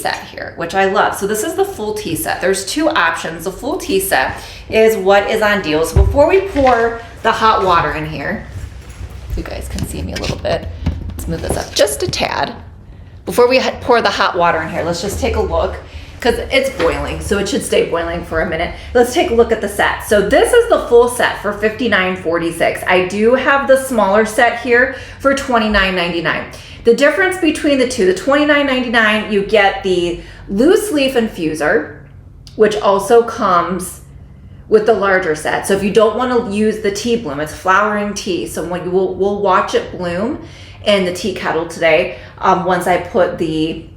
set here, which I love. So this is the full tea set. There's two options. The full tea set is what is on deal. So before we pour the hot water in here, you guys can see me a little bit. Let's move this up just a tad. Before we pour the hot water in here, let's just take a look, because it's boiling, so it should stay boiling for a minute. Let's take a look at the set. So this is the full set for $59.46. I do have the smaller set here for $29.99. The difference between the two, the $29.99, you get the loose leaf infuser, which also comes with the larger set. So if you don't want to use the tea bloom, it's flowering tea. So when we'll watch it bloom in the tea kettle today, once I put the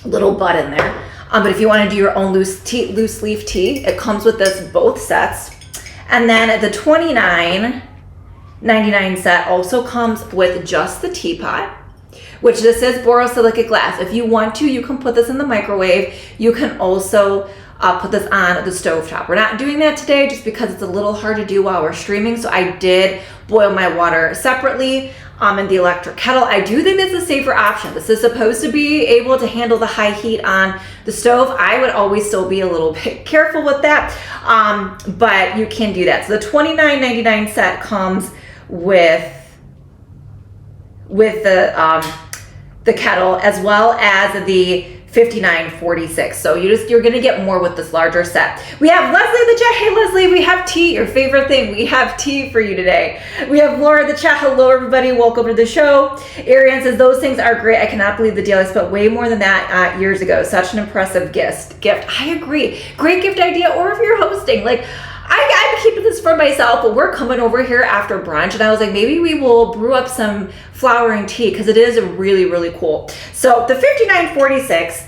little bud in there. But if you want to do your own loose leaf tea, it comes with this both sets. And then the $29.99 set also comes with just the teapot, which this is borosilicate glass. If you want to, you can put this in the microwave. You can also put this on the stovetop. We're not doing that today just because it's a little hard to do while we're streaming. So I did boil my water separately in the electric kettle. I do think this is a safer option. This is supposed to be able to handle the high heat on the stove. I would always still be a little bit careful with that, but you can do that. So the $29.99 set comes with the kettle as well as the $59.46. So you're gonna get more with this larger set. We have Leslie in the chat. Hey Leslie, we have tea, your favorite thing. We have tea for you today. We have Laura in the chat. Hello everybody, welcome to the show. Ariane says, those things are great. I cannot believe the deal. I spent way more than that years ago. Such an impressive gift. I agree. Great gift idea. Or if you're hosting, like I'm keeping this for myself, but we're coming over here after brunch, and I was like, maybe we will brew up some flowering tea because it is really, really cool. So the $59.46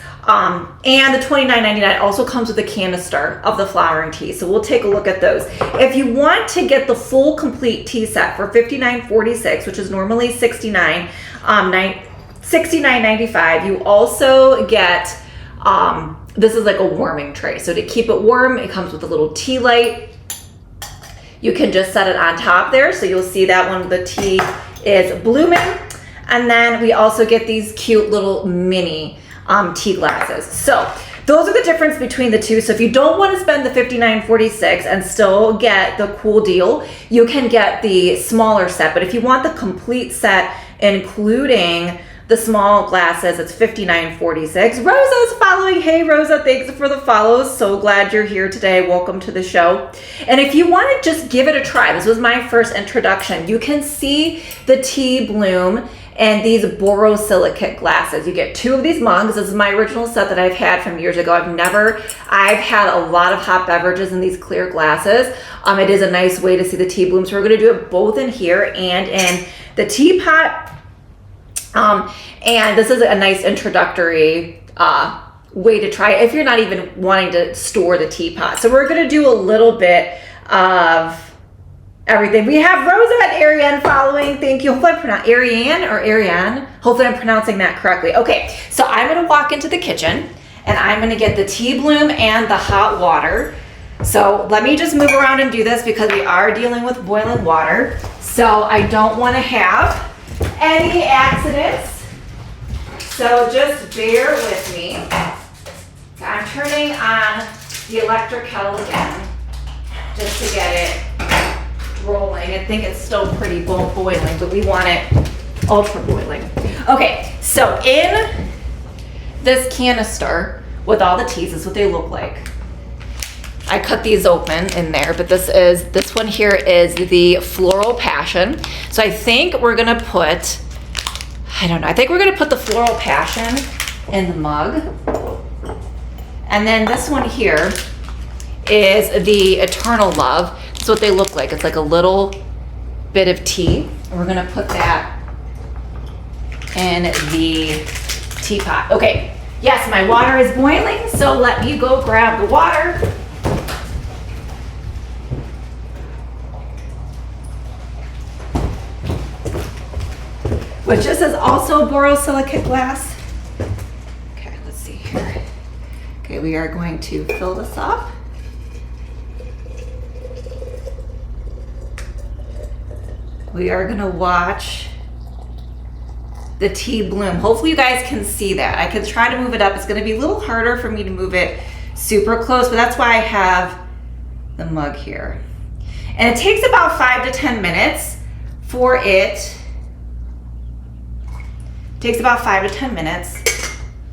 and the $29.99 also comes with a canister of the flowering tea. So we'll take a look at those. If you want to get the full complete tea set for $59.46, which is normally $69.95, you also get this is like a warming tray. So to keep it warm, it comes with a little tea light. You can just set it on top there. So you'll see that when the tea is blooming. And then we also get these cute little mini tea glasses. So those are the difference between the two. So if you don't want to spend the $59.46 and still get the cool deal, you can get the smaller set. But if you want the complete set, including the small glasses, it's $59.46. Rosa's following. Hey Rosa, thanks for the follows. So glad you're here today. Welcome to the show. And if you want to just give it a try, this was my first introduction. You can see the tea bloom and these borosilicate glasses. You get two of these mugs. This is my original set that I've had from years ago. I've had a lot of hot beverages in these clear glasses. It is a nice way to see the tea bloom. So we're going to do it both in here and in the teapot. And this is a nice introductory way to try it if you're not even wanting to store the teapot. So we're going to do a little bit of everything. We have Rosa and Ariane following. Thank you. Hopefully I'm pronouncing Ariane or Ariane. Hopefully I'm pronouncing that correctly. Okay, so I'm going to walk into the kitchen and I'm going to get the tea bloom and the hot water. So let me just move around and do this because we are dealing with boiling water. So I don't want to have any accidents, so just bear with me. I'm turning on the electric kettle again just to get it rolling. I think it's still pretty boiling, but we want it ultra boiling. Okay, so in this canister with all the teas, this is what they look like. I cut these open in there, but this one here is the Floral Passion. So I think we're gonna put, I think we're gonna put the Floral Passion in the mug. And then this one here is the Eternal Love. That's what they look like. It's like a little bit of tea. And we're gonna put that in the teapot. Okay, yes, my water is boiling, so let me go grab the water. Which this is also borosilicate glass. Okay, let's see here. Okay, we are going to fill this up. We are gonna watch the tea bloom. Hopefully you guys can see that. I can try to move it up. It's gonna be a little harder for me to move it super close, but that's why I have the mug here. And it takes about 5 to 10 minutes for it. Takes about 5 to 10 minutes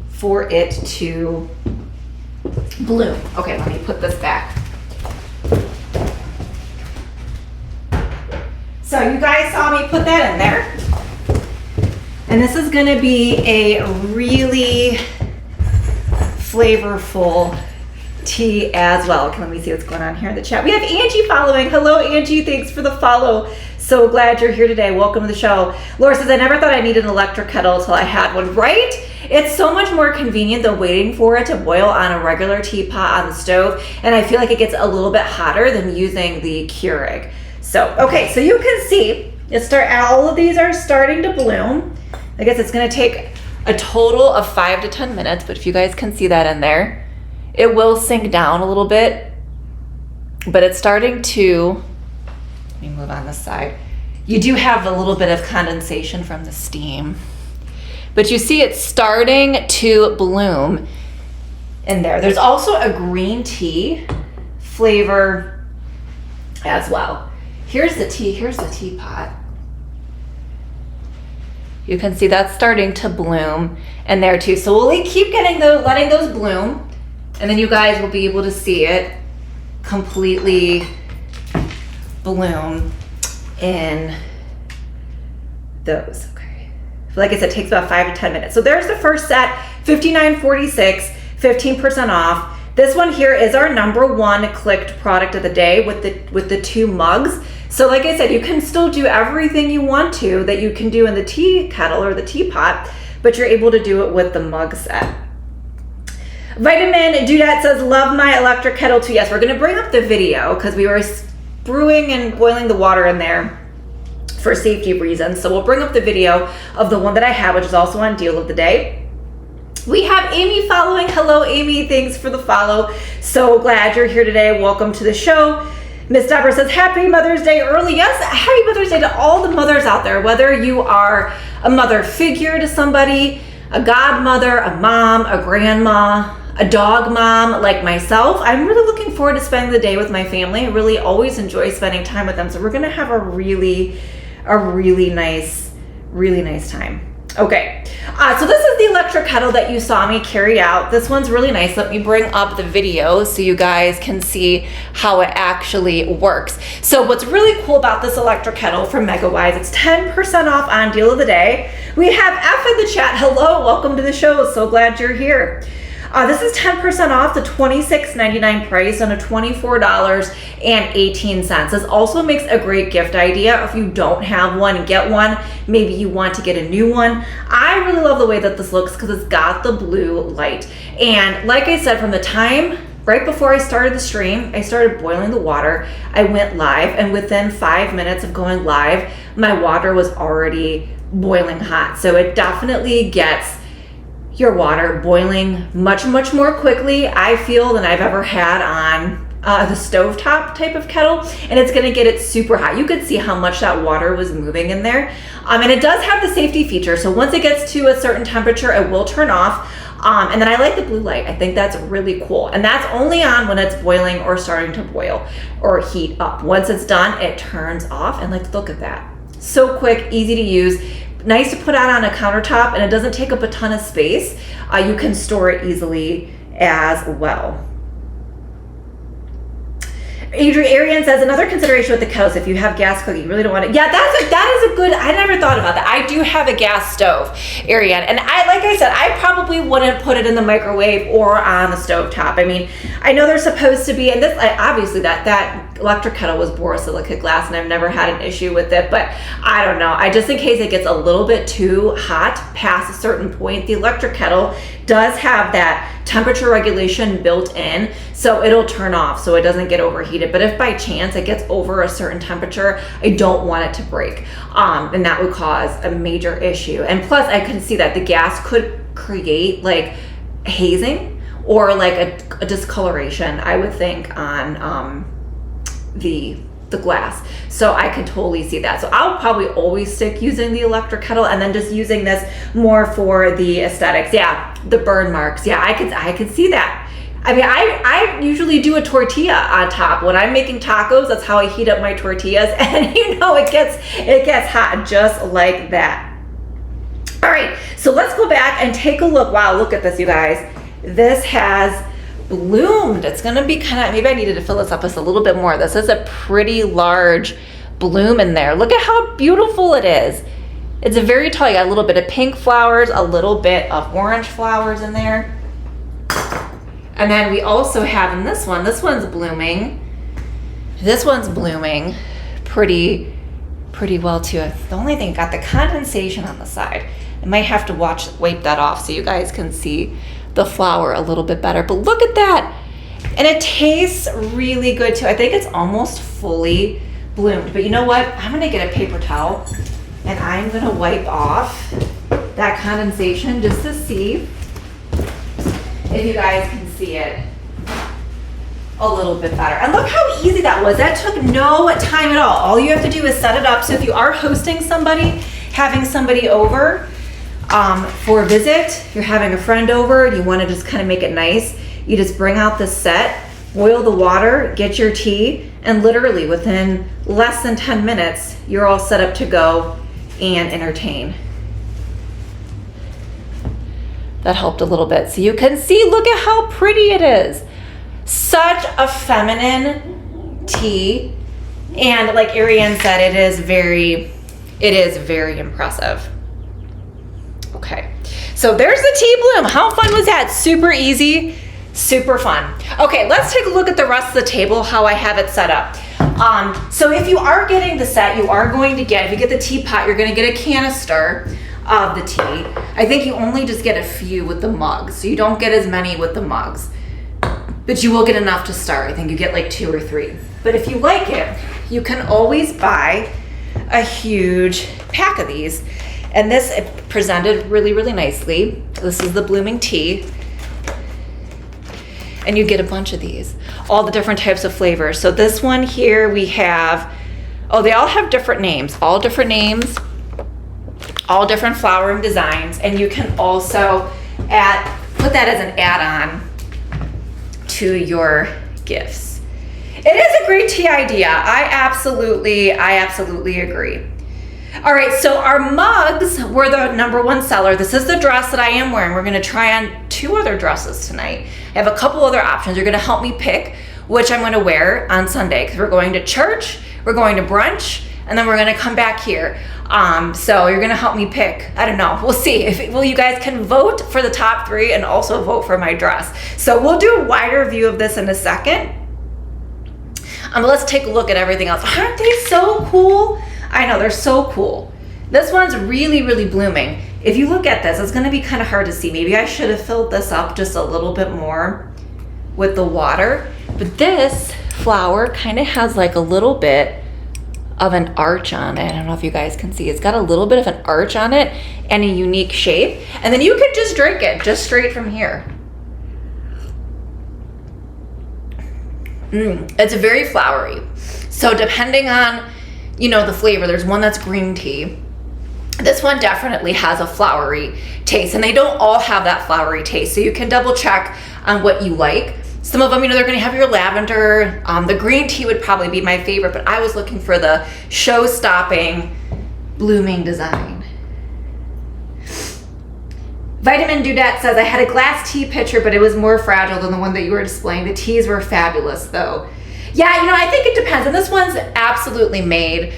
for it to bloom. Okay, let me put this back. So you guys saw me put that in there. And this is gonna be a really flavorful tea as well. Okay, let me see what's going on here in the chat. We have Angie following. Hello, Angie. Thanks for the follow. So glad you're here today. Welcome to the show. Laura says, I never thought I needed an electric kettle until I had one. Right? It's so much more convenient than waiting for it to boil on a regular teapot on the stove. And I feel like it gets a little bit hotter than using the Keurig. So, okay, so you can see all of these are starting to bloom. I guess it's going to take a total of 5 to 10 minutes, but if you guys can see that in there, it will sink down a little bit, but it's starting to, let me move on this side. You do have a little bit of condensation from the steam, but you see it's starting to bloom in there. There's also a green tea flavor as well. Here's the teapot. You can see that's starting to bloom in there too. So we'll keep letting those bloom, and then you guys will be able to see it completely bloom in those. Okay. Like I said, it takes about 5 to 10 minutes. So there's the first set, $59.46, 15% off. This one here is our #1 clicked product of the day with the 2 mugs. So like I said, you can still do everything you want to that you can do in the tea kettle or the teapot, but you're able to do it with the mug set. Vitamin Dudette says, love my electric kettle too. Yes, we're gonna bring up the video because we were brewing and boiling the water in there for safety reasons. So we'll bring up the video of the one that I have, which is also on deal of the day. We have Amy following. Hello, Amy. Thanks for the follow. So glad you're here today. Welcome to the show. Miss Deborah says, happy Mother's Day early. Yes, happy Mother's Day to all the mothers out there, whether you are a mother figure to somebody, a godmother, a mom, a grandma, a dog mom like myself. I'm really looking forward to spending the day with my family. I really always enjoy spending time with them. So we're gonna have a really nice time. Okay, so this is the electric kettle that you saw me carry out. This one's really nice. Let me bring up the video so you guys can see how it actually works. So what's really cool about this electric kettle from MegaWise, it's 10% off on deal of the day. We have F in the chat. Hello, welcome to the show. So glad you're here. This is 10% off the $26.99 price on a $24.18. This also makes a great gift idea. If you don't have one, get one. Maybe you want to get a new one. I really love the way that this looks because it's got the blue light. And like I said, from the time right before I started the stream, I started boiling the water. I went live, and within 5 minutes of going live, my water was already boiling hot. So it definitely gets your water boiling much more quickly, I feel, than I've ever had on the stovetop type of kettle, and it's gonna get it super hot. You could see how much that water was moving in there. And it does have the safety feature, so once it gets to a certain temperature, it will turn off. And then I like the blue light. I think that's really cool. And that's only on when it's boiling or starting to boil or heat up. Once it's done, it turns off, and like, look at that. So quick, easy to use. Nice to put out on a countertop, and it doesn't take up a ton of space. You can store it easily as well. Arian says, another consideration with the kettles, if you have gas cooking, you really don't want it. Yeah, that is a good, I never thought about that. I do have a gas stove, Arian, and like I said, I probably wouldn't put it in the microwave or on the stove top. I mean, I know they're supposed to be, and this, obviously that electric kettle was borosilicate glass, and I've never had an issue with it, but I don't know. Just in case it gets a little bit too hot past a certain point, the electric kettle does have that temperature regulation built in, so it'll turn off so it doesn't get overheated. But if by chance it gets over a certain temperature, I don't want it to break, and that would cause a major issue. And plus, I could see that the gas could create like hazing or like a discoloration, I would think, on the the glass. So I can totally see that. So I'll probably always stick using the electric kettle and then just using this more for the aesthetics. Yeah, the burn marks. Yeah, I could see that. I mean, I usually do a tortilla on top. When I'm making tacos, that's how I heat up my tortillas. And you know, it gets hot just like that. All right, so let's go back and take a look. Wow, look at this, you guys. This has bloomed. It's gonna be kind of, maybe I needed to fill this up just a little bit more. This is a pretty large bloom in there. Look at how beautiful it is. It's a very tall, you got a little bit of pink flowers, a little bit of orange flowers in there. And then we also have in this one's blooming. This one's blooming pretty well too. The only thing, got the condensation on the side. I might have to wipe that off so you guys can see the flower a little bit better. But look at that. And it tastes really good too. I think it's almost fully bloomed. But you know what? I'm gonna get a paper towel and I'm gonna wipe off that condensation just to see if you guys can see it a little bit better. And look how easy that was. That took no time at all. All you have to do is set it up. So if you are hosting somebody, having somebody over for a visit, you're having a friend over, and you want to just kind of make it nice, you just bring out the set, boil the water, get your tea, and literally within less than 10 minutes, you're all set up to go and entertain. That helped a little bit. So you can see, look at how pretty it is. Such a feminine tea. And like Ariane said, it is very impressive. Okay, so there's the tea bloom. How fun was that? Super easy, super fun. Okay, let's take a look at the rest of the table, how I have it set up. So if you are getting the set, you are going to get, if you get the teapot, you're gonna get a canister of the tea. I think you only just get a few with the mugs, so you don't get as many with the mugs, but you will get enough to start. I think you get like 2 or 3. But if you like it, you can always buy a huge pack of these. And this presented really, really nicely. This is the blooming tea. And you get a bunch of these, all the different types of flavors. So this one here we have, oh, they all have different names, all different flowering designs. And you can also put that as an add-on to your gifts. It is a great tea idea. I absolutely agree. All right, so our mugs were the #1 seller. This is the dress that I am wearing. We're gonna try on 2 other dresses tonight. I have a couple other options. You're gonna help me pick which I'm gonna wear on Sunday, because we're going to church, we're going to brunch, and then we're gonna come back here. So you're gonna help me pick. I don't know, we'll see. You guys can vote for the top 3 and also vote for my dress. So we'll do a wider view of this in a second. But let's take a look at everything else. Aren't they so cool? I know, they're so cool. This one's really, really blooming. If you look at this, it's gonna be kind of hard to see. Maybe I should have filled this up just a little bit more with the water. But this flower kind of has like a little bit of an arch on it. I don't know if you guys can see. It's got a little bit of an arch on it and a unique shape. And then you could just drink it just straight from here. It's very flowery. So depending on, the flavor, there's one that's green tea. This one definitely has a flowery taste, and they don't all have that flowery taste. So you can double check on what you like. Some of them, they're gonna have your lavender. The green tea would probably be my favorite, but I was looking for the show-stopping blooming design. Vitamin Dudette says, I had a glass tea pitcher, but it was more fragile than the one that you were displaying. The teas were fabulous though. Yeah, I think it depends. And this one's absolutely made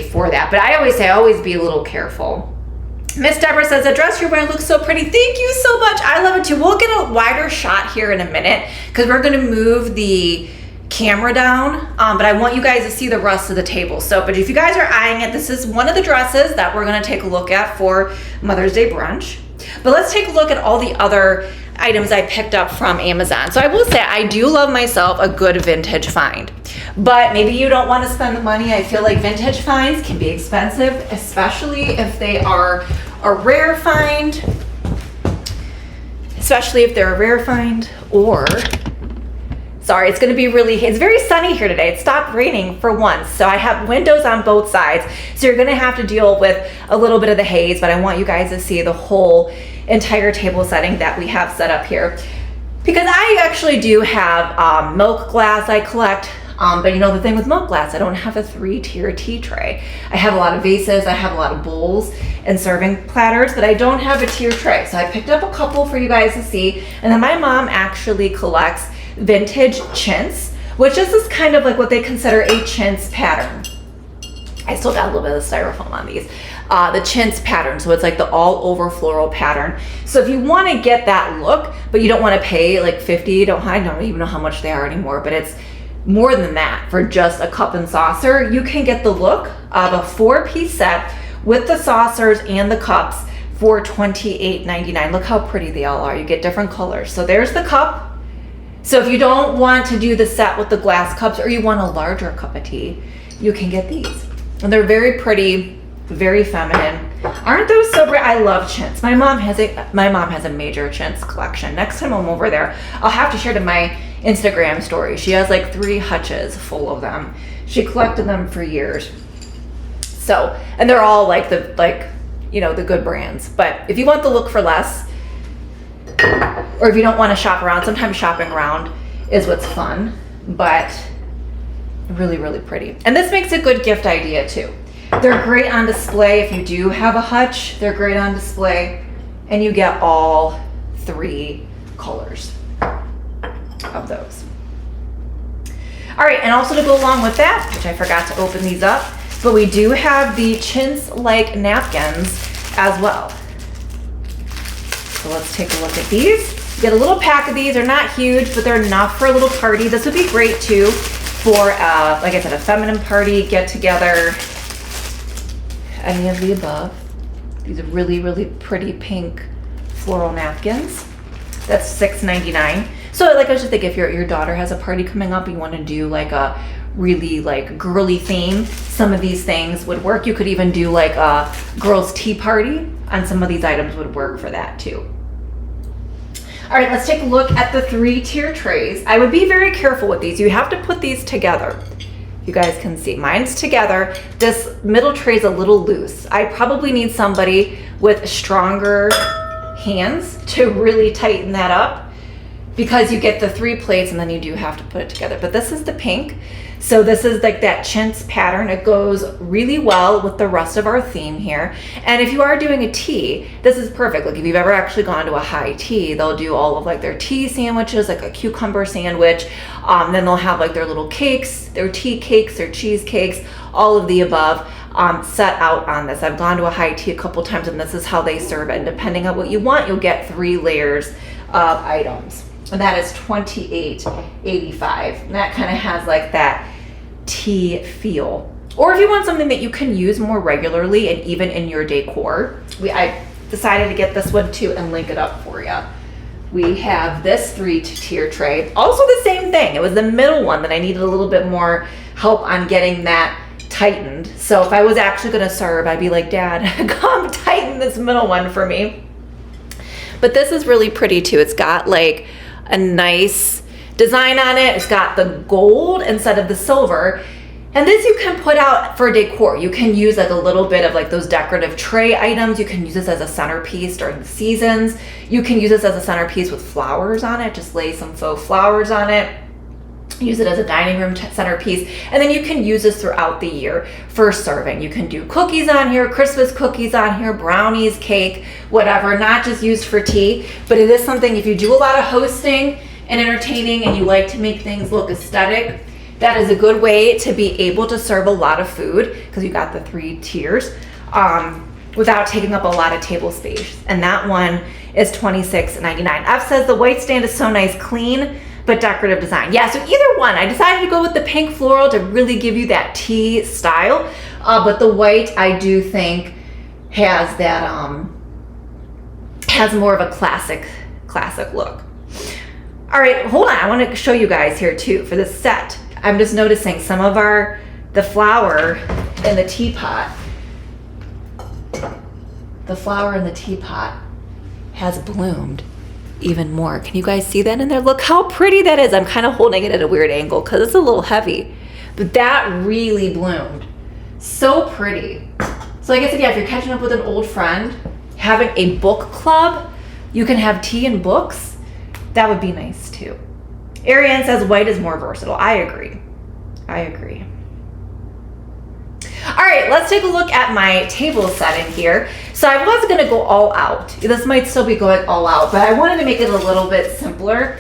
for that. But I always say, always be a little careful. Miss Deborah says, the dress you're wearing looks so pretty. Thank you so much. I love it too. We'll get a wider shot here in a minute because we're going to move the camera down. But I want you guys to see the rest of the table. But if you guys are eyeing it, this is one of the dresses that we're going to take a look at for Mother's Day brunch. But let's take a look at all the other items I picked up from Amazon. So I will say I do love myself a good vintage find, but maybe you don't want to spend the money. I feel like vintage finds can be expensive, especially if they are a rare find, or Sorry, it's going to be it's very sunny here today. It stopped raining for once. So I have windows on both sides. So you're going to have to deal with a little bit of the haze, but I want you guys to see the whole entire table setting that we have set up here. Because I actually do have milk glass I collect. But you know, the thing with milk glass, I don't have a 3-tier tea tray. I have a lot of vases, I have a lot of bowls and serving platters, but I don't have a tier tray. So I picked up a couple for you guys to see. And then my mom actually collects vintage chintz, which is this kind of like what they consider a chintz pattern. I still got a little bit of styrofoam on these. The chintz pattern, so it's like the all over floral pattern. So if you want to get that look, but you don't want to pay like $50, I don't even know how much they are anymore, but it's more than that for just a cup and saucer. You can get the look of a 4-piece set with the saucers and the cups for $28.99. Look how pretty they all are. You get different colors. So there's the cup. So if you don't want to do the set with the glass cups, or you want a larger cup of tea, you can get these. And they're very pretty, very feminine. Aren't those so bright? I love chintz. My mom has a major chintz collection. Next time I'm over there, I'll have to share to my Instagram story. She has like 3 hutches full of them. She collected them for years. So, and they're all like the good brands. But if you want the look for less, or if you don't want to shop around, sometimes shopping around is what's fun, but really, really pretty. And this makes a good gift idea too. They're great on display if you do have a hutch. They're great on display, and you get all 3 colors of those. All right, and also to go along with that, which I forgot to open these up, but we do have the chintz-like napkins as well. So let's take a look at these. You get a little pack of these. They're not huge, but they're enough for a little party. This would be great too for, like I said, a feminine party, get together, any of the above. These are really, really pretty pink floral napkins. That's $6.99. So like I was just thinking, if your daughter has a party coming up, you want to do like a really like girly theme, some of these things would work. You could even do like a girls' tea party, and some of these items would work for that too. All right, let's take a look at the 3-tier trays. I would be very careful with these. You have to put these together. You guys can see mine's together. This middle tray is a little loose. I probably need somebody with stronger hands to really tighten that up, because you get the 3 plates and then you do have to put it together. But this is the pink. So this is like that chintz pattern. It goes really well with the rest of our theme here. And if you are doing a tea, this is perfect. Like if you've ever actually gone to a high tea, they'll do all of like their tea sandwiches, like a cucumber sandwich. Then they'll have like their little cakes, their tea cakes, their cheesecakes, all of the above set out on this. I've gone to a high tea a couple times, and this is how they serve it. And depending on what you want, you'll get 3 layers of items. And that is $28.85. And that kind of has like that tea feel. Or if you want something that you can use more regularly and even in your decor, I decided to get this one too and link it up for you. We have this 3-tier tray. Also the same thing. It was the middle one that I needed a little bit more help on getting that tightened. So if I was actually going to serve, I'd be like, Dad, come tighten this middle one for me. But this is really pretty too. It's got like a nice design on it. It's got the gold instead of the silver. And this you can put out for decor. You can use like a little bit of like those decorative tray items. You can use this as a centerpiece during the seasons. You can use this as a centerpiece with flowers on it. Just lay some faux flowers on it. Use it as a dining room centerpiece. And then you can use this throughout the year for serving. You can do cookies on here, Christmas cookies on here, brownies, cake, whatever, not just used for tea, but it is something if you do a lot of hosting and entertaining and you like to make things look aesthetic, that is a good way to be able to serve a lot of food, because you got the 3 tiers without taking up a lot of table space. And that one is $26.99. F says the white stand is so nice, clean, but decorative design. Yeah, so either one. I decided to go with the pink floral to really give you that tea style, but the white I do think has that has more of a classic look. All right, hold on. I want to show you guys here too for this set. I'm just noticing some of the flower in the teapot. The flower in the teapot has bloomed. even more. Can you guys see that in there? Look how pretty that is. I'm kind of holding it at a weird angle because it's a little heavy, but that really bloomed. So pretty. So like I said, yeah, if you're catching up with an old friend, having a book club, you can have tea and books. That would be nice too. Ariane says white is more versatile. I agree. All right, let's take a look at my table setting here. So I was gonna go all out. This might still be going all out, but I wanted to make it a little bit simpler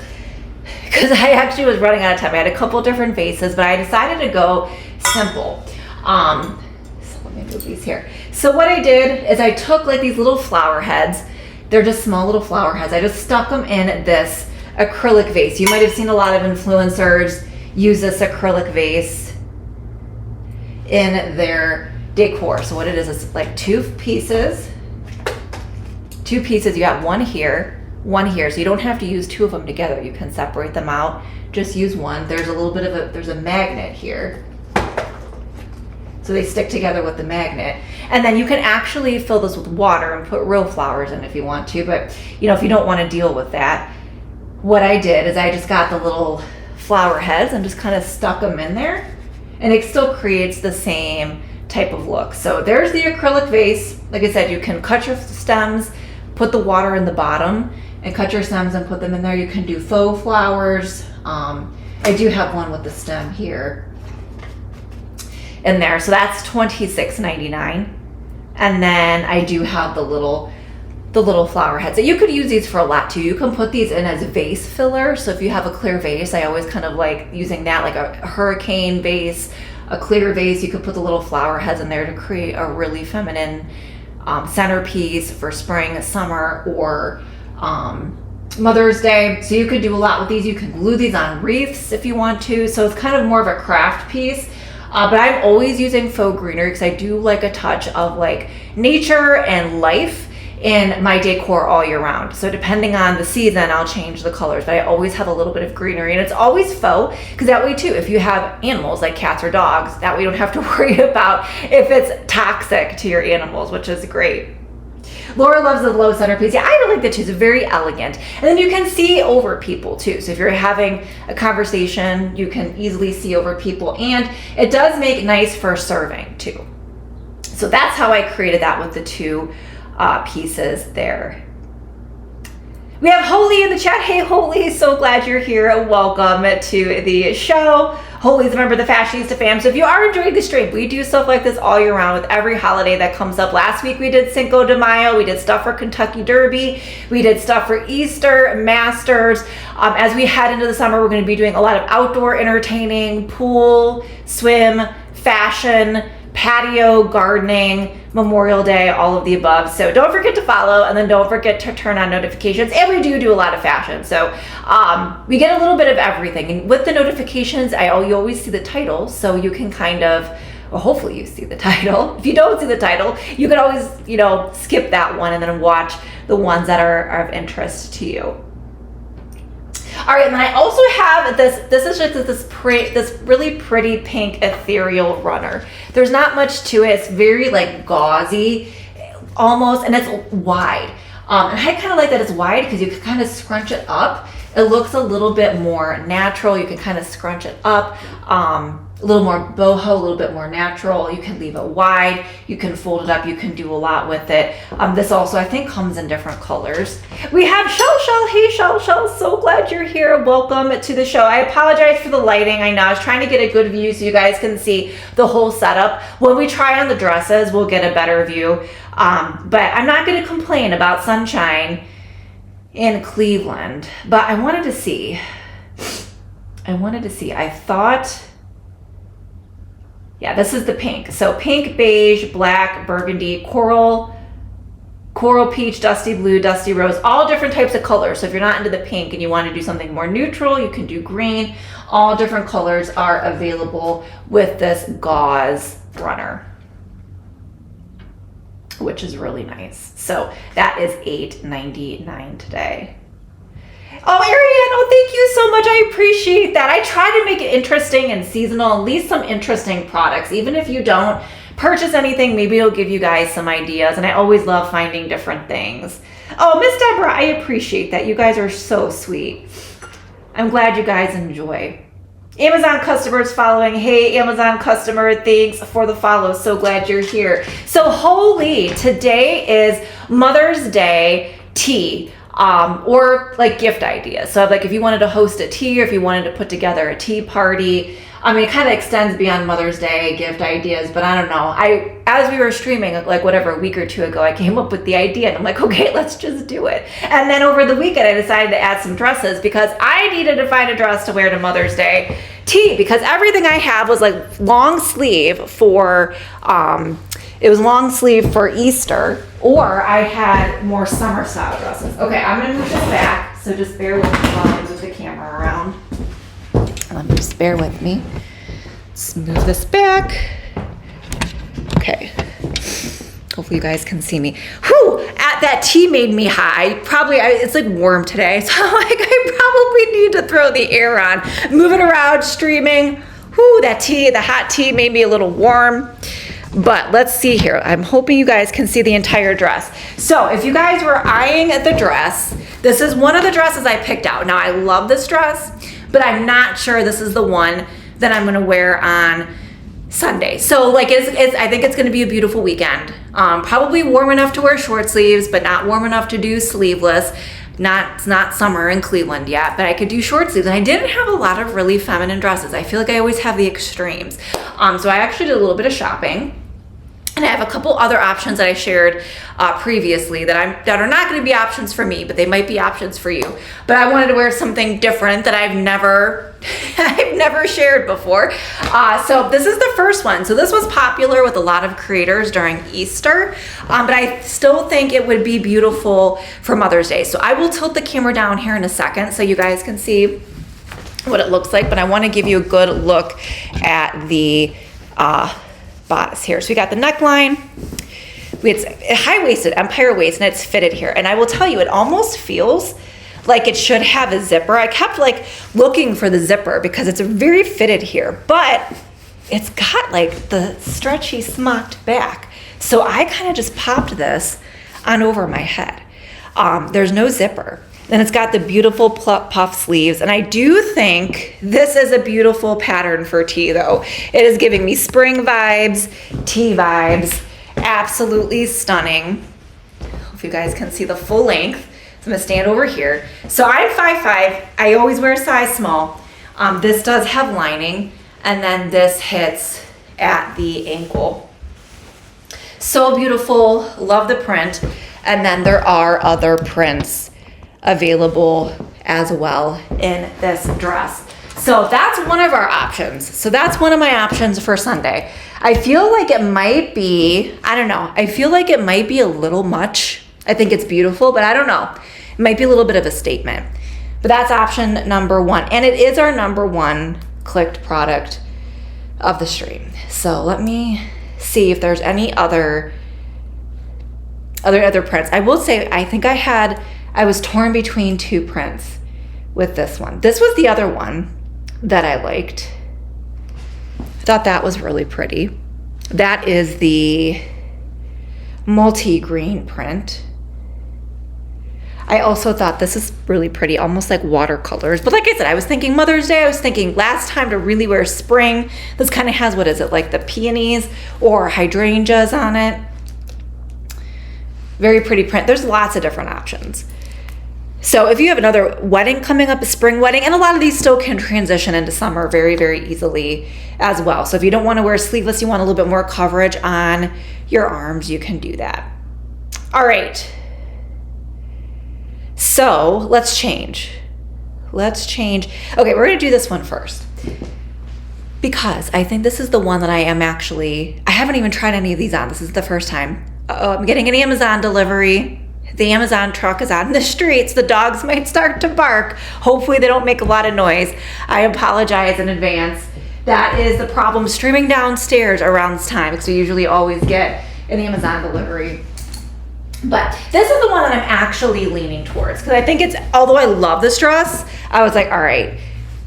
because I actually was running out of time. I had a couple different vases, but I decided to go simple. So let me move these here. So what I did is I took like these little flower heads. They're just small little flower heads. I just stuck them in this acrylic vase. You might have seen a lot of influencers use this acrylic vase in their decor. So what it is like two pieces. You got one here, so you don't have to use two of them together. You can separate them out, just use one. There's a little bit of there's a magnet here. So they stick together with the magnet. And then you can actually fill this with water and put real flowers in if you want to, but you know, if you don't want to deal with that, what I did is I just got the little flower heads and just kind of stuck them in there, and it still creates the same type of look. So there's the acrylic vase. Like I said, you can cut your stems, put the water in the bottom, and cut your stems and put them in there. You can do faux flowers. I do have one with the stem here in there, so that's $26.99. And then I do have the little flower heads. So you could use these for a lot too. You can put these in as vase filler. So if you have a clear vase, I always kind of like using that, like a hurricane vase, a clear vase. You could put the little flower heads in there to create a really feminine centerpiece for spring, summer, or Mother's Day. So you could do a lot with these. You can glue these on wreaths if you want to. So it's kind of more of a craft piece. But I'm always using faux greenery because I do like a touch of like nature and life in my decor all year round. So depending on the season, I'll change the colors, but I always have a little bit of greenery, and it's always faux because that way too, if you have animals like cats or dogs, that way you don't have to worry about if it's toxic to your animals, which is great. Laura loves the low centerpiece. Yeah, I really like that too. It's very elegant. And then you can see over people too. So if you're having a conversation, you can easily see over people, and it does make nice for serving too. So that's how I created that with the two pieces there. We have Holy in the chat. Hey Holy, so glad you're here. Welcome to the show. Holy's a member of the Fashionista fam. So if you are enjoying the stream, we do stuff like this all year round with every holiday that comes up. Last week we did Cinco de Mayo. We did stuff for Kentucky Derby. We did stuff for Easter, Masters. As we head into the summer, we're going to be doing a lot of outdoor entertaining, pool, swim, fashion, patio, gardening, Memorial Day, all of the above. So don't forget to follow, and then don't forget to turn on notifications. And we do a lot of fashion. So we get a little bit of everything. And with the notifications, you always see the title. So you can kind of, well, hopefully you see the title. If you don't see the title, you can always, skip that one and then watch the ones that are of interest to you. All right, and then I also have this is just this really pretty pink ethereal runner. There's not much to it. It's very like gauzy almost, and it's wide. And I kind of like that it's wide because you can kind of scrunch it up. It looks a little bit more natural. You can kind of scrunch it up. A little more boho, a little bit more natural. You can leave it wide. You can fold it up. You can do a lot with it. This also, I think, comes in different colors. We have Shell. Hey, Shell. So glad you're here. Welcome to the show. I apologize for the lighting. I know I was trying to get a good view so you guys can see the whole setup. When we try on the dresses, we'll get a better view. But I'm not going to complain about sunshine in Cleveland. But I wanted to see. I thought... Yeah, this is the pink. So pink, beige, black, burgundy, coral peach, dusty blue, dusty rose, all different types of colors. So if you're not into the pink and you want to do something more neutral, you can do green. All different colors are available with this gauze runner, which is really nice. So that is $8.99 today. Oh, Ariane, thank you so much. I appreciate that. I try to make it interesting and seasonal, at least some interesting products. Even if you don't purchase anything. Maybe it'll give you guys some ideas. And I always love finding different things. Oh, Miss Deborah, I appreciate that. You guys are so sweet. I'm glad you guys enjoy. Amazon customers following. Hey, Amazon customer, thanks for the follow. So glad you're here. So holy, today is Mother's Day tea. Or like gift ideas. So like if you wanted to host a tea or if you wanted to put together a tea party, I mean, it kind of extends beyond Mother's Day gift ideas, but I don't know. As we were streaming like whatever, a week or two ago, I came up with the idea and I'm like, okay, let's just do it. And then over the weekend, I decided to add some dresses because I needed to find a dress to wear to Mother's Day tea because everything I have was like long sleeve for, it was long sleeve for Easter, or I had more summer style dresses. Okay, I'm gonna move this back, so just bear with me while I move the camera around. Let me just bear with me. Let's move this back. Okay. Hopefully you guys can see me. Whew, that tea made me high. It's like warm today, so like I probably need to throw the air on. Moving around, streaming. Whew, the hot tea made me a little warm. But let's see here. I'm hoping you guys can see the entire dress. So if you guys were eyeing the dress, this is one of the dresses I picked out. Now I love this dress, but I'm not sure this is the one that I'm gonna wear on Sunday. So like I think it's gonna be a beautiful weekend. Probably warm enough to wear short sleeves, but not warm enough to do sleeveless. It's not summer in Cleveland yet, but I could do short sleeves. And I didn't have a lot of really feminine dresses. I feel like I always have the extremes. So I actually did a little bit of shopping. And I have a couple other options that I shared previously that are not going to be options for me, but they might be options for you. But I wanted to wear something different that I've never shared before. So this is the first one. So this was popular with a lot of creators during Easter, but I still think it would be beautiful for Mother's Day. So I will tilt the camera down here in a second so you guys can see what it looks like. But I want to give you a good look at the bodice here. So we got the neckline. It's high-waisted, empire waist, and it's fitted here. And I will tell you, it almost feels like it should have a zipper. I kept like looking for the zipper because it's very fitted here, but it's got like the stretchy smocked back. So I kind of just popped this on over my head. There's no zipper. And it's got the beautiful puff sleeves. And I do think this is a beautiful pattern for tea though. It is giving me spring vibes, tea vibes, absolutely stunning. Hope you guys can see the full length. So I'm gonna stand over here. So I'm 5'5", I always wear a size small. This does have lining, and then this hits at the ankle. So beautiful, love the print. And then there are other prints available as well in this dress. So that's one of our options. So that's one of my options for Sunday. I feel like it might be, I don't know, I feel like it might be a little much. I think it's beautiful, but I don't know. It might be a little bit of a statement. But that's option number one. And it is our number one clicked product of the stream. So let me see if there's any other prints. I will say, I think I was torn between two prints with this one. This was the other one that I liked. I thought that was really pretty. That is the multi-green print. I also thought this is really pretty, almost like watercolors. But like I said, I was thinking Mother's Day. I was thinking last time to really wear spring. This kind of has, what is it, like the peonies or hydrangeas on it. Very pretty print. There's lots of different options. So if you have another wedding coming up, a spring wedding, and a lot of these still can transition into summer very, very easily as well. So if you don't want to wear sleeveless, you want a little bit more coverage on your arms, you can do that. All right. So let's change. Okay, we're going to do this one first because I think this is the one that I haven't even tried any of these on. This is the first time. I'm getting an Amazon delivery. The Amazon truck is on the streets. The dogs might start to bark. Hopefully they don't make a lot of noise. I apologize in advance. That is the problem streaming downstairs around this time because we usually always get an Amazon delivery. But this is the one that I'm actually leaning towards because I think although I love this dress, I was like, all right,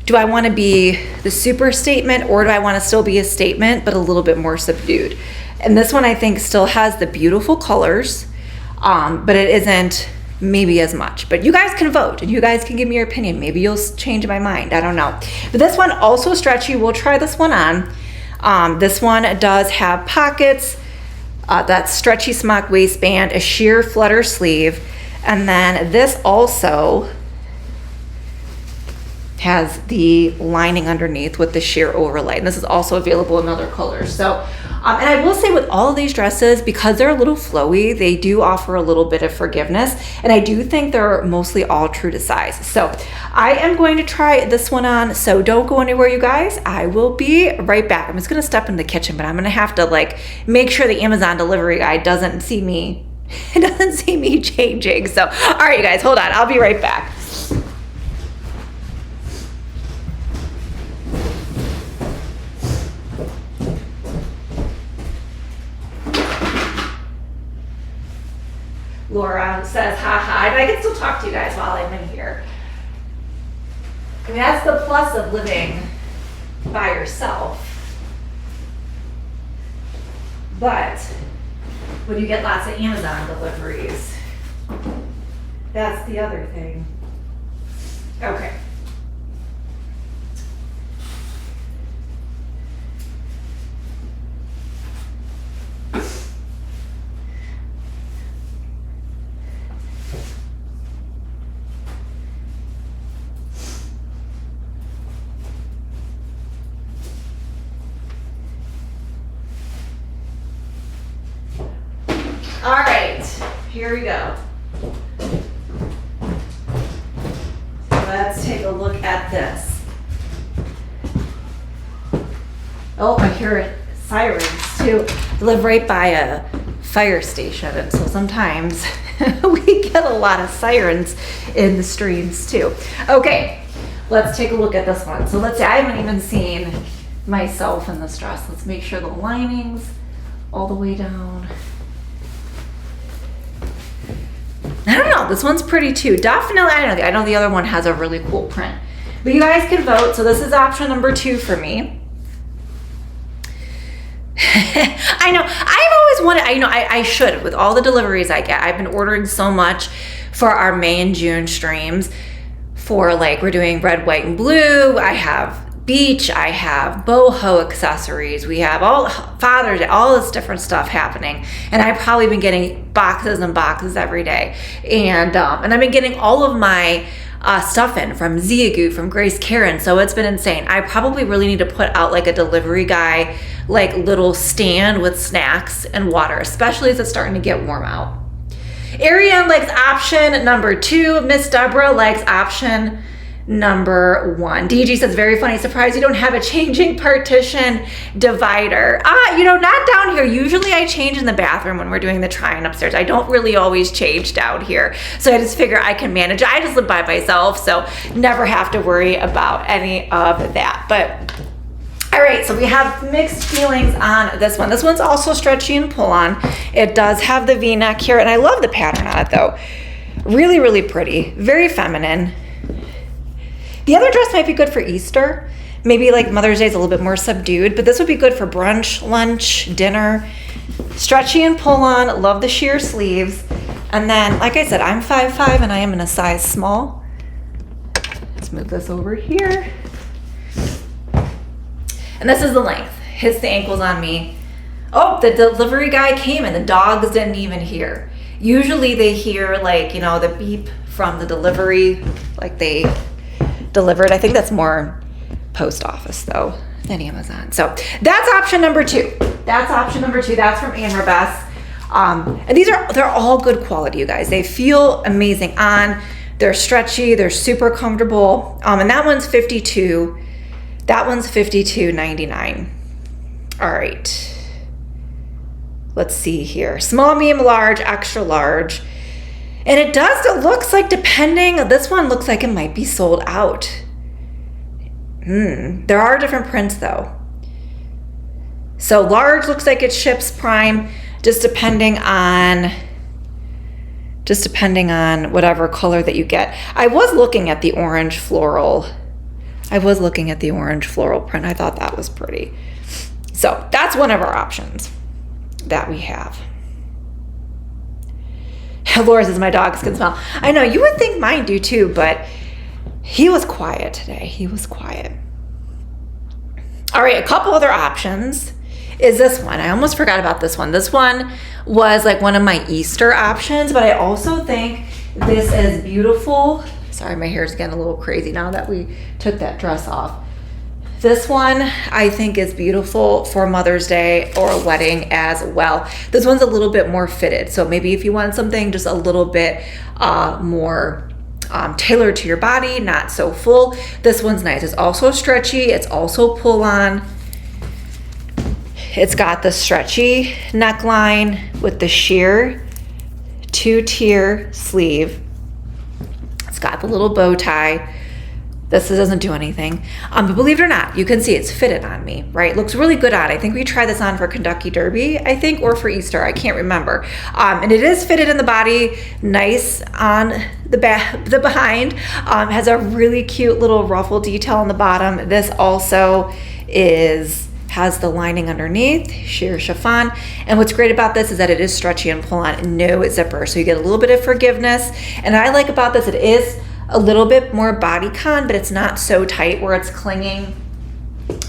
do I want to be the super statement or do I want to still be a statement but a little bit more subdued? And this one I think still has the beautiful colors, but it isn't maybe as much. But you guys can vote and you guys can give me your opinion. Maybe you'll change my mind. I don't know. But this one also stretchy. We'll try this one on. This one does have pockets, that stretchy smock waistband, a sheer flutter sleeve, and then this also has the lining underneath with the sheer overlay. And this is also available in other colors. So, and I will say with all of these dresses, because they're a little flowy, they do offer a little bit of forgiveness. And I do think they're mostly all true to size. So I am going to try this one on. So don't go anywhere, you guys. I will be right back. I'm just gonna step in the kitchen, but I'm gonna have to like make sure the Amazon delivery guy doesn't see me, changing. So, all right, you guys, hold on. I'll be right back. Laura says, haha, and I can still talk to you guys while I'm in here. I mean, that's the plus of living by yourself. But when you get lots of Amazon deliveries, that's the other thing. Okay. All right, here we go. Let's take a look at this. Oh, I hear sirens too. I live right by a fire station, and so sometimes we get a lot of sirens in the streams too. Okay, let's take a look at this one. So let's say I haven't even seen myself in this dress. Let's make sure the lining's all the way down. I don't know, this one's pretty too. Definitely, I know the other one has a really cool print. But you guys can vote. So this is option number 2 for me. I know, I've always wanted, I should, with all the deliveries I get. I've been ordering so much for our May and June streams for like, we're doing red, white, and blue. I have beach, I have boho accessories, we have all Father's Day, all this different stuff happening, and I've probably been getting boxes and boxes every day, and I've been getting all of my stuff in from Ziagu, from Grace Karen, so it's been insane. I probably really need to put out like a delivery guy, like little stand with snacks and water, especially as it's starting to get warm out. Ariane likes option number 2. Miss Deborah likes option number 1. DG says, very funny, surprised you don't have a changing partition divider. Not down here. Usually I change in the bathroom when we're doing the try-on upstairs. I don't really always change down here. So I just figure I can manage. I just live by myself, so never have to worry about any of that. But all right, so we have mixed feelings on this one. This one's also stretchy and pull-on. It does have the V-neck here, and I love the pattern on it though. Really, really pretty, very feminine. The other dress might be good for Easter. Maybe like Mother's Day is a little bit more subdued, but this would be good for brunch, lunch, dinner. Stretchy and pull on, love the sheer sleeves. And then, like I said, I'm 5'5" and I am in a size small. Let's move this over here. And this is the length. Hits the ankles on me. Oh, the delivery guy came and the dogs didn't even hear. Usually they hear like, the beep from the delivery, like they delivered. I think that's more post office though than Amazon. So that's option number 2. That's option number 2. That's from Amber Bess. And they're all good quality, you guys. They feel amazing on. They're stretchy. They're super comfortable. And that one's $52. That one's $52.99. All right. Let's see here. Small, medium, large, extra large. And it looks like this one looks like it might be sold out. There are different prints though. So large looks like it ships prime, just depending on whatever color that you get. I was looking at the orange floral print. I thought that was pretty. So that's one of our options. that we have. Laura says my dogs can smell. I know, you would think mine do too, but he was quiet today. He was quiet. All right, a couple other options is this one. I almost forgot about this one. This one was like one of my Easter options, but I also think this is beautiful. Sorry, my hair's getting a little crazy now that we took that dress off. This one I think is beautiful for Mother's Day or a wedding as well. This one's a little bit more fitted. So maybe if you want something just a little bit more tailored to your body, not so full, this one's nice. It's also stretchy. It's also pull on. It's got the stretchy neckline with the sheer 2-tier sleeve. It's got the little bow tie. This doesn't do anything. But believe it or not, you can see it's fitted on me, right? Looks really good on. I think we tried this on for Kentucky Derby, I think, or for Easter. I can't remember. And it is fitted in the body, nice on the behind. Has a really cute little ruffle detail on the bottom. This also has the lining underneath, sheer chiffon. And what's great about this is that it is stretchy and pull on, no zipper. So you get a little bit of forgiveness. And I like about this, it is a little bit more bodycon, but it's not so tight where it's clinging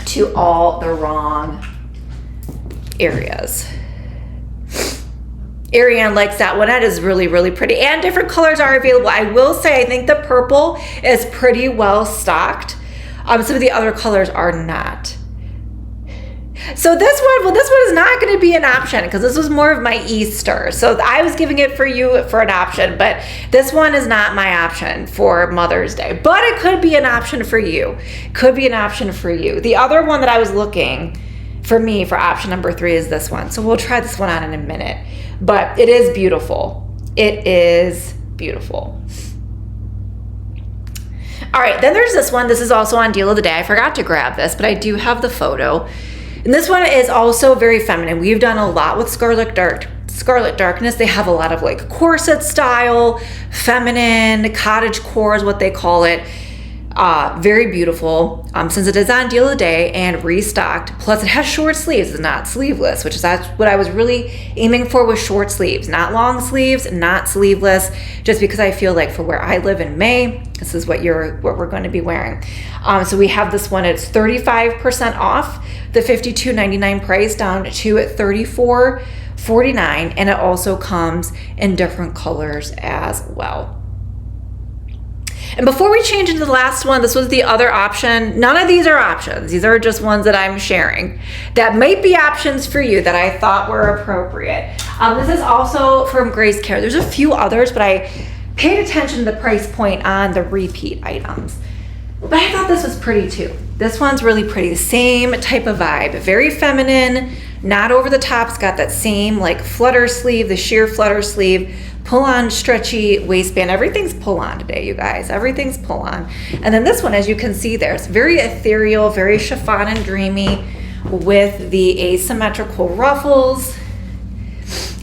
to all the wrong areas. Ariane likes that one. That is really, really pretty. And different colors are available. I will say, I think the purple is pretty well stocked. Some of the other colors are not. So this one is not going to be an option because this was more of my Easter. So I was giving it for you for an option, but this one is not my option for Mother's Day. But it could be an option for you. Could be an option for you. The other one that I was looking for me for option number 3 is this one. So we'll try this one on in a minute. But it is beautiful. It is beautiful. All right, then there's this one. This is also on Deal of the Day. I forgot to grab this, but I do have the photo. And this one is also very feminine. We've done a lot with Scarlet Darkness. They have a lot of like corset style, feminine, cottage core is what they call it. Very beautiful. Since it is on Deal of the Day and restocked, plus it has short sleeves, it's not sleeveless, which is what I was really aiming for with short sleeves. Not long sleeves, not sleeveless, just because I feel like for where I live in May, this is what we're going to be wearing. So we have this one, it's 35% off the $52.99 price down to $34.49, and it also comes in different colors as well. And before we change into the last one, this was the other option. None of these are options. These are just ones that I'm sharing that might be options for you that I thought were appropriate. This is also from Grace Care. There's a few others, but I paid attention to the price point on the repeat items. But I thought this was pretty too. This one's really pretty. The same type of vibe. Very feminine, not over the top. It's got that same like flutter sleeve, the sheer flutter sleeve, pull on stretchy waistband. Everything's pull on today, you guys. Everything's pull on. And then this one, as you can see there, it's very ethereal, very chiffon and dreamy with the asymmetrical ruffles.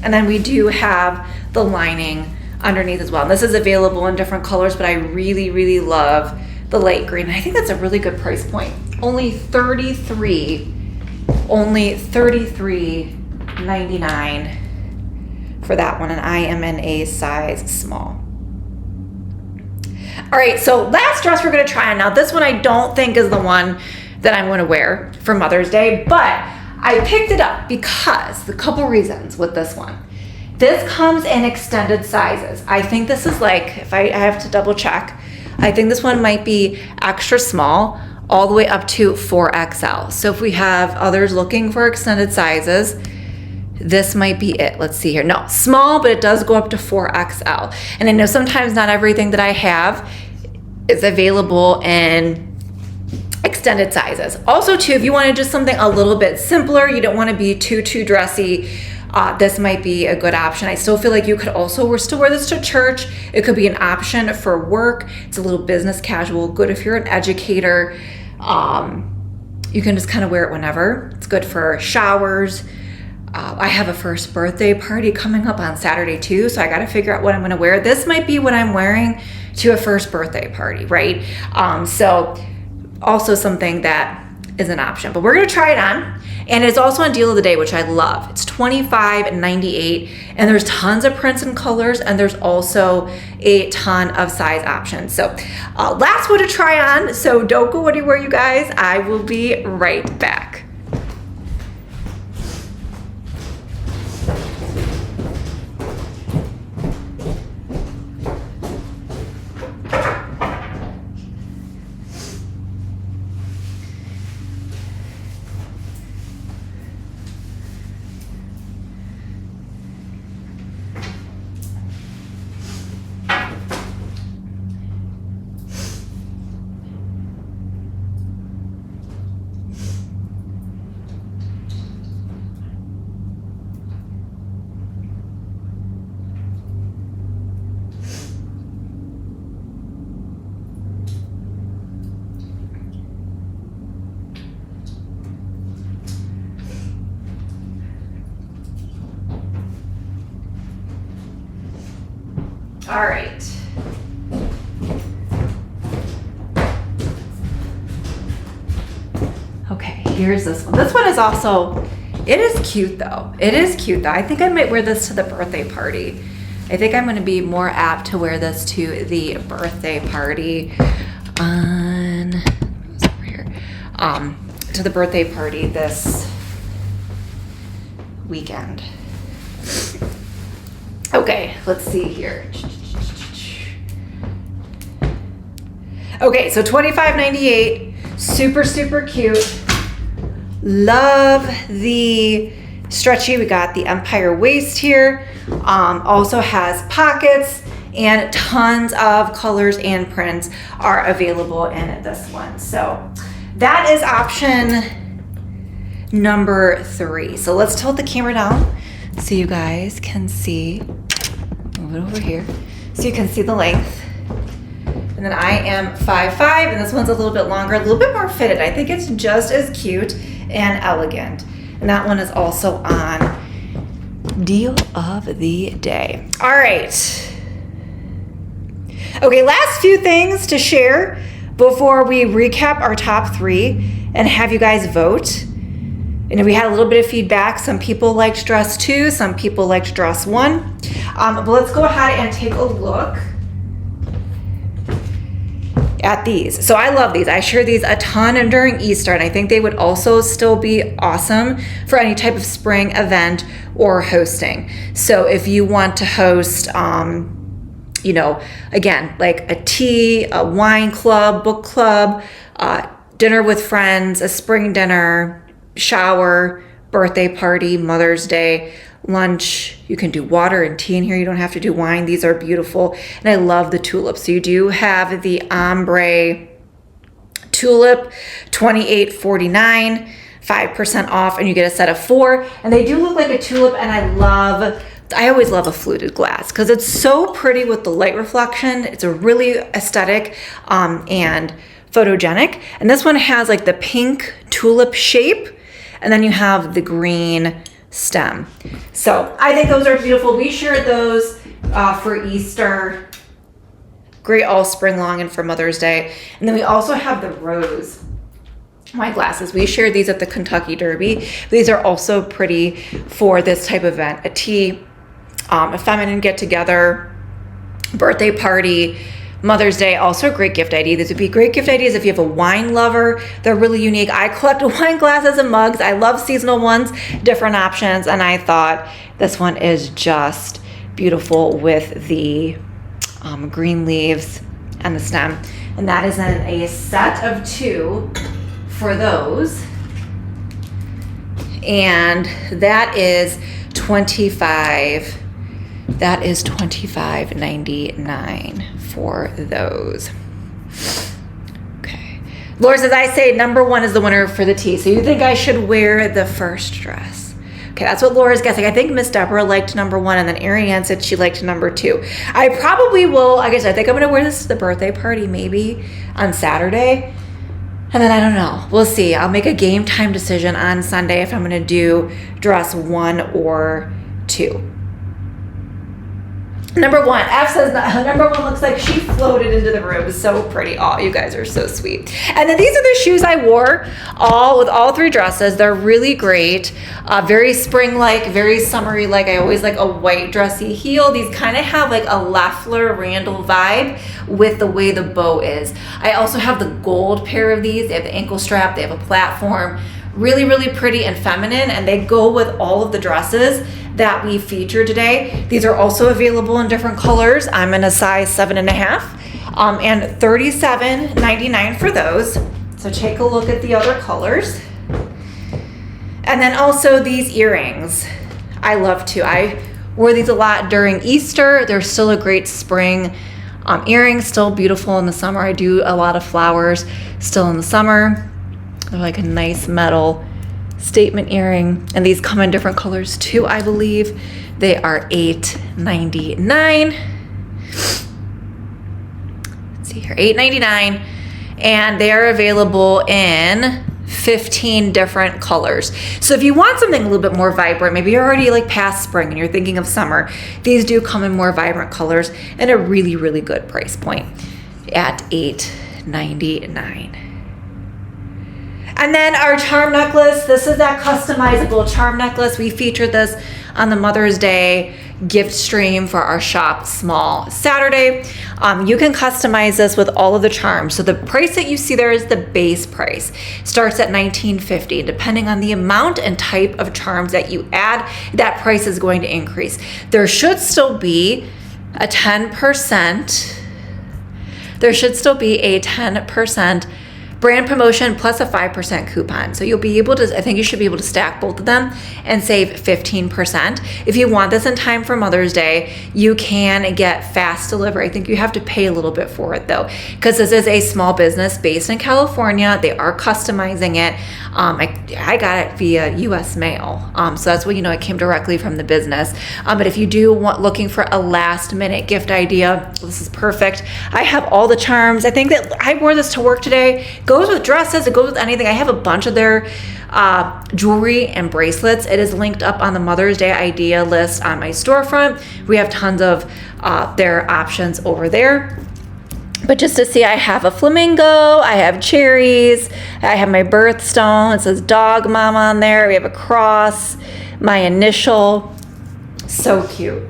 And then we do have the lining underneath as well. And this is available in different colors, but I really, really love the light green. I think that's a really good price point. Only $33.99 for that one, and I am in a size small. All right, so last dress we're gonna try on. Now this one I don't think is the one that I'm gonna wear for Mother's Day, but I picked it up because a couple reasons with this one. This comes in extended sizes. I think this is like, if I have to double check, I think this one might be extra small all the way up to 4XL. So if we have others looking for extended sizes, this might be it. Let's see here. No, small, but it does go up to 4XL. And I know sometimes not everything that I have is available in extended sizes. Also too, if you wanted just something a little bit simpler, you don't want to be too dressy, this might be a good option. I still feel like you could also still wear this to church. It could be an option for work. It's a little business casual, good if you're an educator. You can just kind of wear it whenever. It's good for showers. I have a first birthday party coming up on Saturday too, so I got to figure out what I'm going to wear. This might be what I'm wearing to a first birthday party, right? So also something that is an option, but we're going to try it on And it's also on deal of the day, which I love. It's $25.98, and there's tons of prints and colors, and there's also a ton of size options. So last one to try on, so don't go anywhere, you guys. I will be right back. All right. Okay, here's this one. This one is also, it is cute though. It is cute though. I think I might wear this to the birthday party. I think I'm going to be more apt to wear this to the birthday party on, what's over here? To the birthday party this weekend. Okay, let's see here. Okay, so $25.98, super, super cute. Love the stretchy. We got the Empire waist here. Also has pockets, and tons of colors and prints are available in this one. So that is option number 3. So let's tilt the camera down so you guys can see. Move it over here so you can see the length. And then I am 5'5", and this one's a little bit longer, a little bit more fitted. I think it's just as cute and elegant. And that one is also on deal of the day. All right. Okay, last few things to share before we recap our top 3 and have you guys vote. And we had a little bit of feedback. Some people liked dress 2, some people liked dress 1. But let's go ahead and take a look at these. So I love these. I share these a ton during Easter, and I think they would also still be awesome for any type of spring event or hosting. So if you want to host, you know, again, like a tea, a wine club, book club, dinner with friends, a spring dinner, shower, birthday party, Mother's Day, lunch. You can do water and tea in here. You don't have to do wine. These are beautiful. And I love the tulips. So you do have the ombre tulip, $28.49, 5% off, and you get a set of 4. And they do look like a tulip, and I always love a fluted glass because it's so pretty with the light reflection. It's a really aesthetic and photogenic. And this one has like the pink tulip shape, and then you have the green stem. So I think those are beautiful. We shared those for Easter, great all spring long, and for Mother's Day. And then we also have the rose wine glasses. We shared these at the Kentucky Derby. These are also pretty for this type of event, a tea, a feminine get together, birthday party, Mother's Day. Also a great gift idea. These would be great gift ideas if you have a wine lover. They're really unique. I collect wine glasses and mugs. I love seasonal ones, different options. And I thought this one is just beautiful with the green leaves and the stem. And that is in a set of 2 for those. And that is $25.99 for those. Okay. Laura says, I say number 1 is the winner for the tea. So you think I should wear the first dress? Okay, that's what Laura's guessing. I think Miss Deborah liked number 1, and then Ariane said she liked number 2. I probably will, I guess I think I'm gonna wear this to the birthday party maybe on Saturday. And then I don't know, we'll see. I'll make a game time decision on Sunday if I'm gonna do dress 1 or 2. Number one, F says number one looks like she floated into the room. So pretty. Oh, you guys are so sweet. And then these are the shoes I wore with all three dresses. They're really great. Very spring-like, very summery-like. I always like a white dressy heel. These kind of have like a Leffler Randall vibe with the way the bow is. I also have the gold pair of these. They have the ankle strap. They have a platform. Really, really pretty and feminine, and they go with all of the dresses that we featured today. These are also available in different colors. I'm in a size 7.5, and $37.99 for those. So take a look at the other colors. And then also these earrings, I love too. I wore these a lot during Easter. They're still a great spring earring, still beautiful in the summer. I do a lot of flowers still in the summer. They're like a nice metal statement earring, and these come in different colors too, I believe. They are $8.99. Let's see here, $8.99, and they are available in 15 different colors. So if you want something a little bit more vibrant, maybe you're already like past spring and you're thinking of summer, these do come in more vibrant colors and a really, really good price point at $8.99. And then our charm necklace, this is that customizable charm necklace. We featured this on the Mother's Day gift stream for our Shop Small Saturday. You can customize this with all of the charms. So the price that you see there is the base price. Starts at $19.50. Depending on the amount and type of charms that you add, that price is going to increase. There should still be a 10%. There should still be a 10% brand promotion plus a 5% coupon. So you'll be able to, I think you should be able to stack both of them and save 15%. If you want this in time for Mother's Day, you can get fast delivery. I think you have to pay a little bit for it though, because this is a small business based in California. They are customizing it. I got it via US mail. So that's what, it came directly from the business. But if you do want, looking for a last minute gift idea, this is perfect. I have all the charms. I think that I wore this to work today. Goes with dresses, it goes with anything. I have a bunch of their jewelry and bracelets. It is linked up on the Mother's Day idea list on my storefront. We have tons of their options over there. But just to see, I have a flamingo, I have cherries, I have my birthstone. It says dog mom on there. We have a cross, my initial. So cute.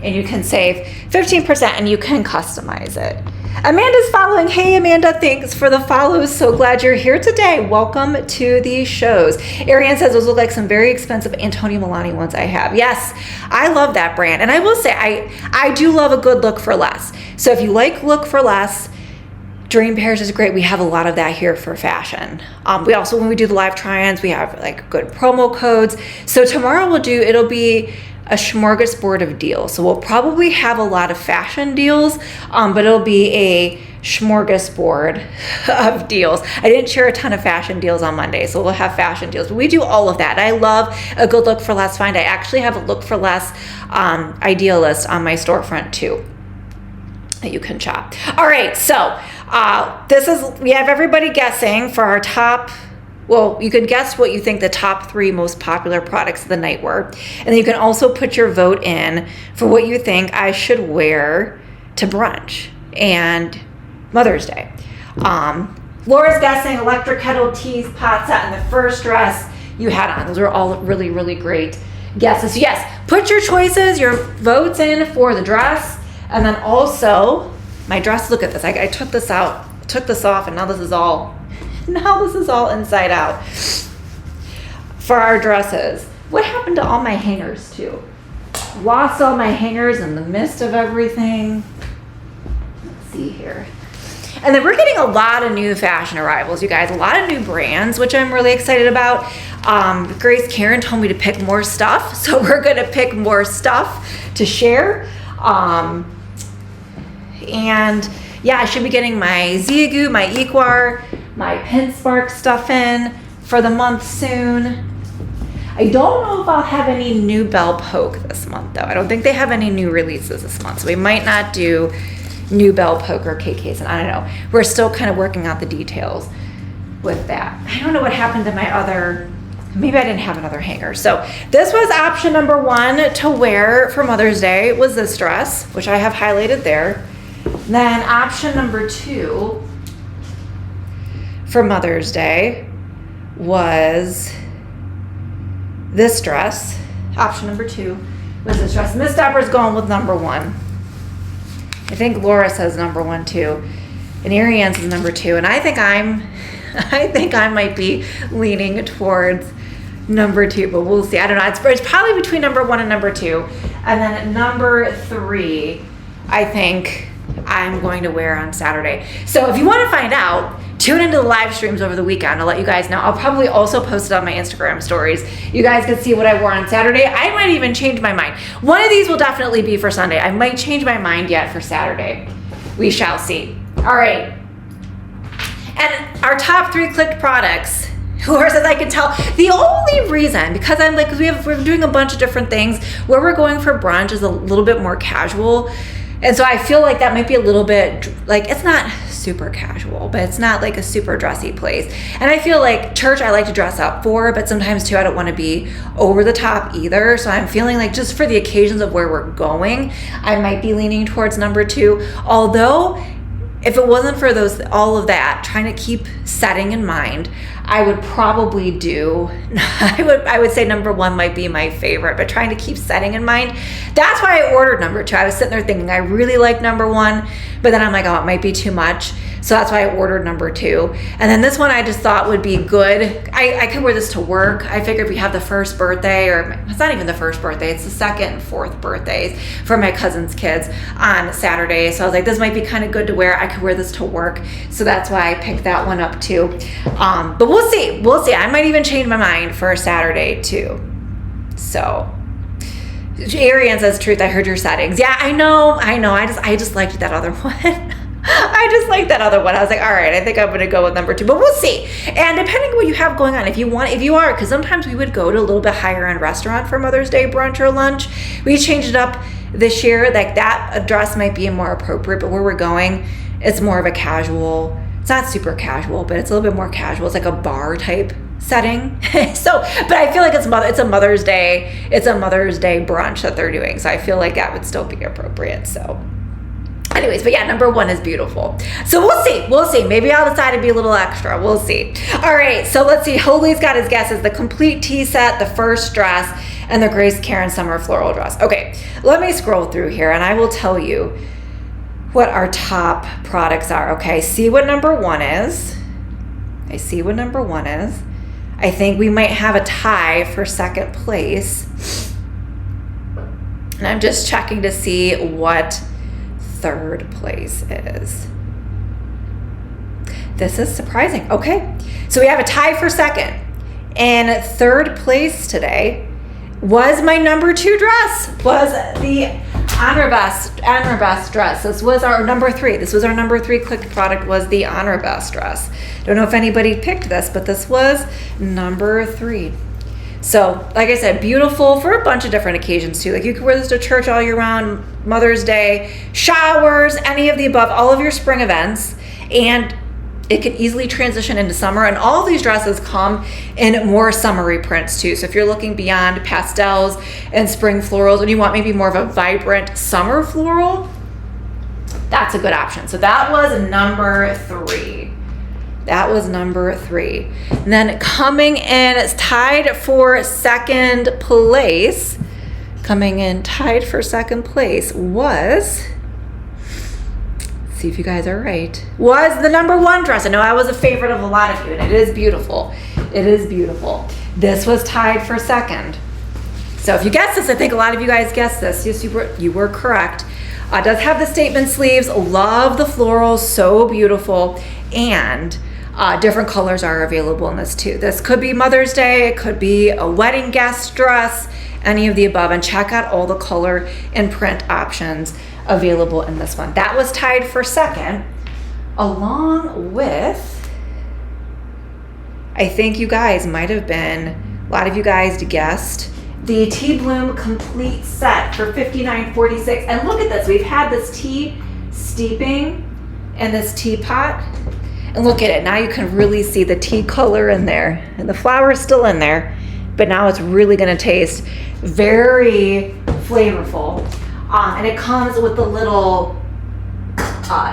And you can save 15% and you can customize it. Amanda's following. Hey, Amanda, thanks for the follows. So glad you're here today. Welcome to the shows. Ariane says those look like some very expensive Antonio Milani ones I have. Yes, I love that brand. And I will say, I do love a good look for less. So if you like look for less, Dream Pairs is great. We have a lot of that here for fashion. We also, when we do the live try-ons, we have like good promo codes. So tomorrow it'll be a smorgasbord of deals. So we'll probably have a lot of fashion deals, but it'll be a smorgasbord of deals. I didn't share a ton of fashion deals on Monday, so we'll have fashion deals, but we do all of that. I love a good look for less find. I actually have a look for less idea list on my storefront too that you can shop. All right, so we have everybody guessing for our top. Well, you can guess what you think the top 3 most popular products of the night were. And then you can also put your vote in for what you think I should wear to brunch and Mother's Day. Laura's guessing electric kettle, teas, pot set, and the first dress you had on. Those are all really, really great guesses. So yes, put your choices, your votes in for the dress. And then also my dress, look at this. I took this off, and now this is all inside out for our dresses. What happened to all my hangers too? Lost all my hangers in the midst of everything. Let's see here. And then we're getting a lot of new fashion arrivals, you guys, a lot of new brands, which I'm really excited about. Grace Karen told me to pick more stuff, so we're gonna pick more stuff to share. And yeah, I should be getting my Ziagu, my Equar, my Pinspark stuff in for the month soon. I don't know if I'll have any new Belle Polk this month though. I don't think they have any new releases this month, so we might not do new Belle Polk or KKs, and I don't know. We're still kind of working out the details with that. I don't know what happened to my other maybe I didn't have another hanger. So this was option number 1 to wear for Mother's Day was this dress, which I have highlighted there. Then option number 2 for Mother's Day was this dress. Option number 2 was this dress. Miss Deborah's going with number 1. I think Laura says number 1 too. And Ariane says number 2. And I think I might be leaning towards number 2, but we'll see. I don't know. It's probably between number 1 and number 2. And then number 3, I think I'm going to wear on Saturday. So if you want to find out, tune into the live streams over the weekend. I'll let you guys know. I'll probably also post it on my Instagram stories. You guys can see what I wore on Saturday. I might even change my mind. One of these will definitely be for Sunday. I might change my mind yet for Saturday. We shall see. All right. And our top 3 clicked products, yours, as I can tell, the only reason, because I'm like, we're doing a bunch of different things, where we're going for brunch is a little bit more casual. And so I feel like that might be a little bit, like, it's not super casual, but it's not like a super dressy place. And I feel like church I like to dress up for, but sometimes too I don't want to be over the top either. So I'm feeling like just for the occasions of where we're going, I might be leaning towards number 2. Although, if it wasn't for all of that, trying to keep setting in mind, I would probably do, I would say number 1 might be my favorite, but trying to keep setting in mind. That's why I ordered number 2. I was sitting there thinking I really like number 1, but then I'm like, oh, it might be too much. So that's why I ordered number 2. And then this one I just thought would be good. I could wear this to work. I figured we have the first birthday, or it's not even the first birthday, it's the 2nd and 4th birthdays for my cousin's kids on Saturday. So I was like, this might be kind of good to wear. I could wear this to work. So that's why I picked that one up too. But we'll see. We'll see. I might even change my mind for Saturday too. So Ariane says, truth, I heard your settings. Yeah, I know. I just liked that other one. I just like that other one. I was like, all right, I think I'm going to go with number 2, but we'll see. And depending on what you have going on, if you are, because sometimes we would go to a little bit higher end restaurant for Mother's Day brunch or lunch. We changed it up this year. Like that dress might be more appropriate, but where we're going, it's more of a casual. It's not super casual, but it's a little bit more casual. It's like a bar type setting. So, but I feel like it's a Mother's Day. It's a Mother's Day brunch that they're doing. So I feel like that would still be appropriate. So anyways, but yeah, number 1 is beautiful. So we'll see. Maybe I'll decide to be a little extra. We'll see. All right, so let's see. Holy's got his guesses. The complete tea set, the first dress, and the Grace Karen summer floral dress. Okay, let me scroll through here and I will tell you what our top products are. Okay, see what number 1 is. I see what number 1 is. I think we might have a tie for 2nd place. And I'm just checking to see what 3rd place is. This is surprising. Okay, so we have a tie for 2nd. And 3rd place today was my number 2 dress, was the Honor Best dress. This was our number 3. This was our number 3 clicked product, was the Honor Best dress. Don't know if anybody picked this, but this was number 3. So, like I said, beautiful for a bunch of different occasions too. Like you could wear this to church all year round, Mother's Day, showers, any of the above, all of your spring events, and it can easily transition into summer. And all of these dresses come in more summery prints too. So if you're looking beyond pastels and spring florals and you want maybe more of a vibrant summer floral, that's a good option. So that was number 3. That was number 3. And then coming in, it's tied for 2nd place. Coming in tied for 2nd place was, let's see if you guys are right, was the number 1 dress. I know I was a favorite of a lot of you, and it is beautiful. It is beautiful. This was tied for 2nd. So if you guessed this, I think a lot of you guys guessed this. Yes, you were correct. It does have the statement sleeves. Love the florals, so beautiful. And different colors are available in this too. This could be Mother's Day, it could be a wedding guest dress, any of the above. And check out all the color and print options available in this one. That was tied for 2nd, along with, I think you guys might have been, a lot of you guys guessed, the Tea Bloom complete set for $59.46. And look at this, we've had this tea steeping in this teapot. And look at it, now you can really see the tea color in there. And the flower is still in there. but now it's really gonna taste very flavorful. And it comes with the little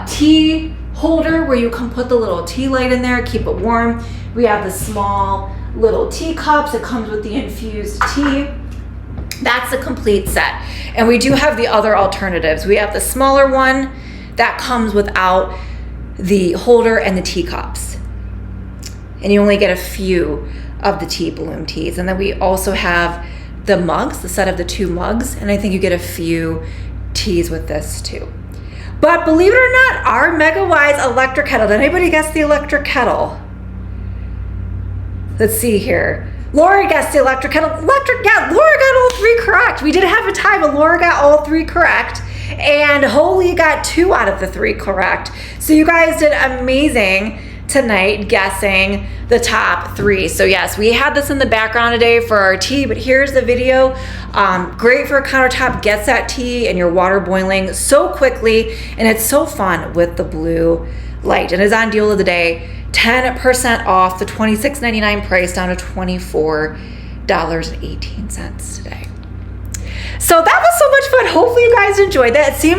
tea holder where you can put the little tea light in there, keep it warm. We have the small little teacups. It comes with the infused tea. That's a complete set. And we do have the other alternatives. We have the smaller one that comes without the holder and the teacups. And you only get a few of the tea bloom teas. And then we also have the mugs, the set of the 2 mugs. And I think you get a few teas with this too. But believe it or not, our MegaWise electric kettle. Did anybody guess the electric kettle? Let's see here. Laura guessed the electric kettle. Yeah, Laura got all 3 correct. We did have a tie, but Laura got all 3 correct. And Holy got 2 out of the 3 correct. So you guys did amazing tonight guessing the top 3. So yes, we had this in the background today for our tea, but here's the video. Great for a countertop, gets that tea and your water boiling so quickly, and it's so fun with the blue light. And it's on deal of the day, 10% off the $26.99 price down to $24.18 today. So that was so much fun. Hopefully you guys enjoyed that. It seems